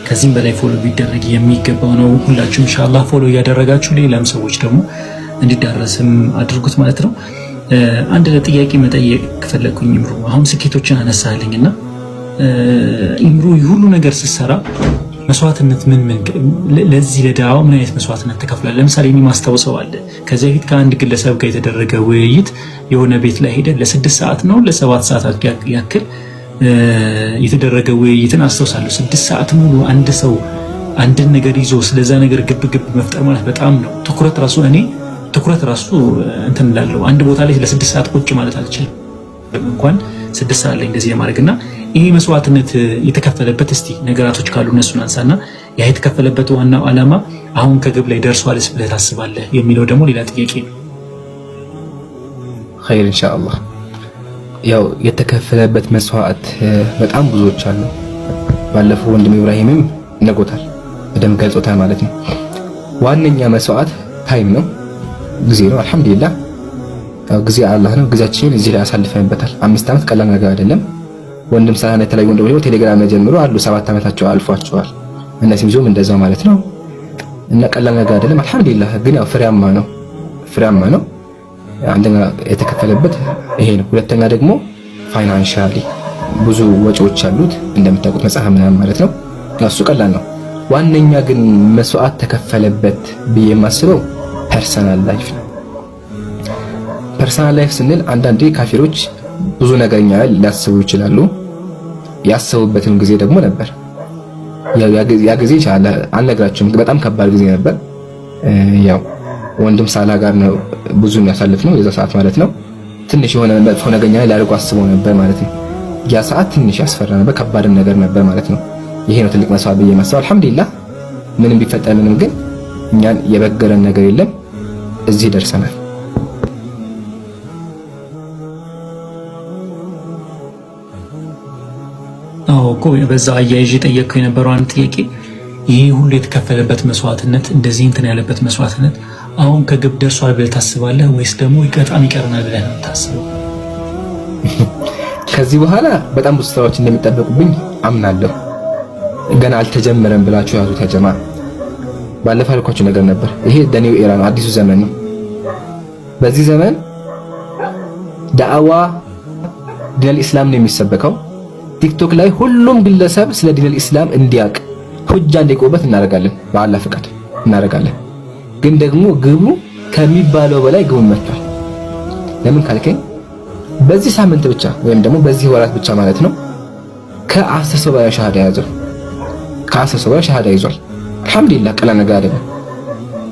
ከዚህም በላይ ፎሎ ቢደረግ የሚገባው ነው። ሁላችሁም ኢንሻአላህ ፎሎ እያደረጋችሁ ሌላም ሰዎች ደግሞ እንዲዳረስም አድርጉት ማለት ነው። አንድ ጥያቄ መጠየቅ ፈለኩኝ። ኢምሩ አሁን ስኬቶችን አነሳልኝና ኢምሩ ሁሉ ነገር ስትሰራ መስዋዕትነት ምን ለዚህ ለዳዋው ምን አይነት መስዋዕትነት ተከፍሏል? ለምሳሌ እኔ ማስታወሰው አለ ከዚህ በፊት ከአንድ ግለሰብ ጋር የተደረገ ውይይት የሆነ ቤት ላይ ሄደ ለ6 ሰዓት ነው ለ7 ሰዓታት ያክል የተደረገ ውይይትን አስታውሳለሁ። 6 ሰዓት ሙሉ አንድ ሰው አንድን ነገር ይዞ ስለዛ ነገር ግብ መፍጠር ማለት በጣም ነው። ትኩረት ራሱ እንትን እላለሁ። አንድ ቦታ ላይ ለ6 ሰዓት ቁጭ ማለት አልችልም እንኳን 6 ሰዓት ላይ እንደዚህ ለማድረግና ይሄ መስዋዕትነት የተከፈለበት እስቲ ነገራቶች ካሉ እነሱን አንሳና ያ የተከፈለበት ዋናው ዓላማ አሁን ከግብ ላይ ደርሷልስ ብለህ ታስባለህ የሚለው ደግሞ ሌላ ጥያቄ ነው። ኸይር ኢንሻአላህ። ያው የተከፈለበት መስዋዕት በጣም ብዙዎች አሉ። ባለፈው ወንድም ኢብራሂምም ነጎታል በደም ገልጾታል ማለት ነው። ዋነኛ መስዋዕት ታይም ነው፣ ጊዜ ነው። አልሐምዱሊላህ ጊዜ አላህ ነው። ጊዜያችንን እዚህ ላይ አሳልፈንበታል። 5 ዓመት ቀላል ነገር አይደለም። ወንድም ሳህነ የተለያዩ ወንድሞች ቴሌግራም ላይ ጀምሮ አሉ 7 ዓመታቸው አልፏቸዋል። እነዚህም ዞም እንደዛው ማለት ነው እና ቀላል ነገር አይደለም። አልሐምዱሊላህ ግን ያው ፍሬያማ ነው። አንደኛ የተከፈለበት ይሄ ነው። ሁለተኛ ደግሞ ፋይናንሻሊ ብዙ ወጪዎች አሉት እንደምታውቁት መጽሐፍ ምናምን ማለት ነው። እሱ ቀላል ነው። ዋነኛ ግን መስዋዕት ተከፈለበት ብዬ የማስበው ፐርሰናል ላይፍ ነው። ፐርሰናል ላይፍ ስንል አንዳንዴ ካፊሮች ብዙ ነገርኛ ሊያስቡ ይችላሉ። ያሰቡበትም ጊዜ ደግሞ ነበር። ያ ጊዜ ይቻላል አልነግራችሁም፣ በጣም ከባድ ጊዜ ነበር። ያው ወንድም ሳላ ጋር ነው ብዙ የሚያሳልፍ ነው የዛ ሰዓት ማለት ነው። ትንሽ የሆነ መጥፎ ነገርኛ ሊያደርጉ አስበው ነበር ማለት ነው። ያ ሰዓት ትንሽ ያስፈራ ነበር፣ ከባድም ነገር ነበር ማለት ነው። ይሄ ነው ትልቅ መስዋዕት ብዬ ማስበው። አልሐምዱሊላህ ምንም ቢፈጠር ምንም ግን እኛን የበገረን ነገር የለም፣ እዚህ ደርሰናል። እኮ በዛ አያይዤ ጠየቅኩ የነበረው አንድ ጥያቄ ይሄ ሁሉ የተከፈለበት መስዋዕትነት እንደዚህ እንትን ያለበት መስዋዕትነት አሁን ከግብ ደርሷል ብለህ ታስባለህ ወይስ ደግሞ በጣም ይቀርናል ብለህ ነው የምታስበው? ከዚህ በኋላ በጣም ብዙ ስራዎች እንደሚጠበቁብኝ አምናለሁ። ገና አልተጀመረም ብላችሁ ያዙት ያ ጀማ። ባለፈው ያልኳችሁ ነገር ነበር። ይሄ ኒው ኤራ ነው፣ አዲሱ ዘመን ነው። በዚህ ዘመን ዳዕዋ ዲነል ኢስላም ነው የሚሰበከው። ቲክቶክ ላይ ሁሉም ግለሰብ ስለ ዲነል ኢስላም እንዲያውቅ ሁጃ እንዲቆበት እናደርጋለን፣ በአላህ ፍቃድ እናደርጋለን። ግን ደግሞ ግቡ ከሚባለው በላይ ግቡ መጥቷል። ለምን ካልከኝ በዚህ ሳምንት ብቻ ወይም ደግሞ በዚህ ወራት ብቻ ማለት ነው ከ10 ሰው በላይ ሻሃዳ ያዘው። ከ10 ሰው በላይ ሻሃዳ ይዟል። አልሐምዱሊላህ ቀላል ነገር አይደለም።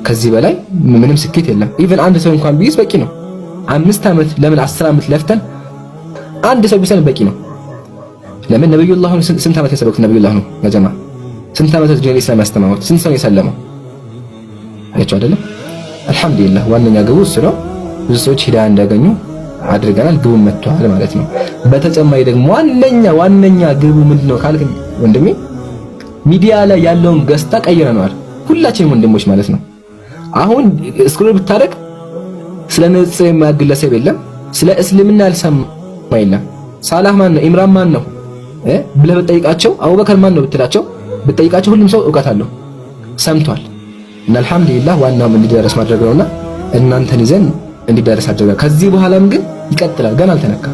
ከዚህ በላይ ምንም ስኬት የለም። ኢቭን አንድ ሰው እንኳን ቢይዝ በቂ ነው። 5 ዓመት ለምን 10 ዓመት ለፍተን አንድ ሰው ቢሰን በቂ ነው። ለምን ነብዩላህ ስንት ዓመት የሰበኩት ነብዩላህ ነው ያጀማ? ስንት ዓመት ዲነል ኢስላም ያስተማሩት? ስንት ሰው የሰለመው አያችሁ አይደለም? አልሐምዱሊላህ ዋነኛ ግቡ እሱ ነው። ብዙ ሰዎች ሂዳያ እንዲያገኙ አድርገናል። ግቡ መጥቷል ማለት ነው። በተጨማሪ ደግሞ ዋነኛ ግቡ ምንድነው ካልክ ወንድሜ ሚዲያ ላይ ያለውን ገጽታ ቀይረናል ሁላችንም ወንድሞች ማለት ነው። አሁን ስክሮል ብታረግ ስለ ነጽ የማግለሰብ የለም፣ ስለ እስልምና ያልሰማ የለም። ሳላህ ማን ነው? ኢምራን ማን ነው ብለህ ብትጠይቃቸው፣ አቡበከር ማን ነው ብትላቸው ብትጠይቃቸው ሁሉም ሰው ዕውቀት አለው ሰምቷል። እና አልሐምዱሊላህ ዋናው እንዲደርስ ማድረግ ነውና እናንተን ይዘን እንዲደርስ አድርገናል። ከዚህ በኋላም ግን ይቀጥላል፣ ገና አልተነካ።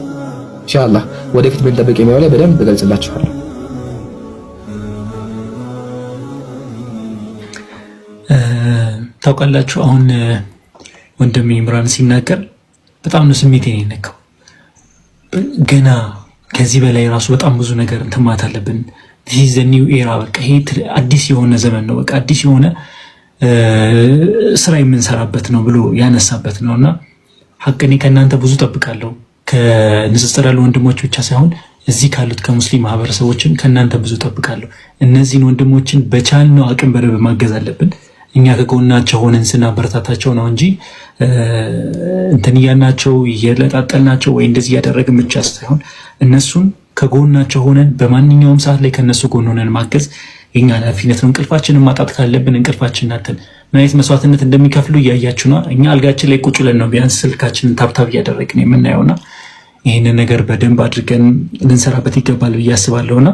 ኢንሻአላህ ወደፊት ብንጠብቅ የሚለው ላይ በደንብ እገልጽላችኋለሁ። ታውቃላችሁ አሁን ወንድሜ ኢምራን ሲናገር በጣም ነው ስሜቴን የነካው። ገና ከዚህ በላይ ራሱ በጣም ብዙ ነገር እንትማት አለብን። this is the new era በቃ ይሄ አዲስ የሆነ ዘመን ነው። በቃ አዲስ የሆነ ስራ የምንሰራበት ነው ብሎ ያነሳበት ነውና ሐቅኔ ከእናንተ ብዙ ጠብቃለሁ። ከንጽጽር ያሉ ወንድሞች ብቻ ሳይሆን እዚህ ካሉት ከሙስሊም ማህበረሰቦችን ከእናንተ ብዙ ጠብቃለሁ። እነዚህን ወንድሞችን በቻልነው አቅም በደንብ ማገዝ አለብን። እኛ ከጎናቸው ሆነን ስናበረታታቸው ነው እንጂ እንትን እያልናቸው እየለጣጠልናቸው ወይ እንደዚህ ያደረግን ብቻ ሳይሆን እነሱን ከጎናቸው ሆነን በማንኛውም ሰዓት ላይ ከነሱ ጎን ሆነን ማገዝ የኛ ኃላፊነት ነው። እንቅልፋችንን ማጣት ካለብን እንቅልፋችንን አጥተን ምን አይነት መስዋዕትነት እንደሚከፍሉ እያያችሁ ነው። እኛ አልጋችን ላይ ቁጭ ብለን ነው ቢያንስ ስልካችንን ታብታብ እያደረግን የምናየውና ይህንን ነገር በደንብ አድርገን ልንሰራበት ይገባል ብዬ አስባለሁና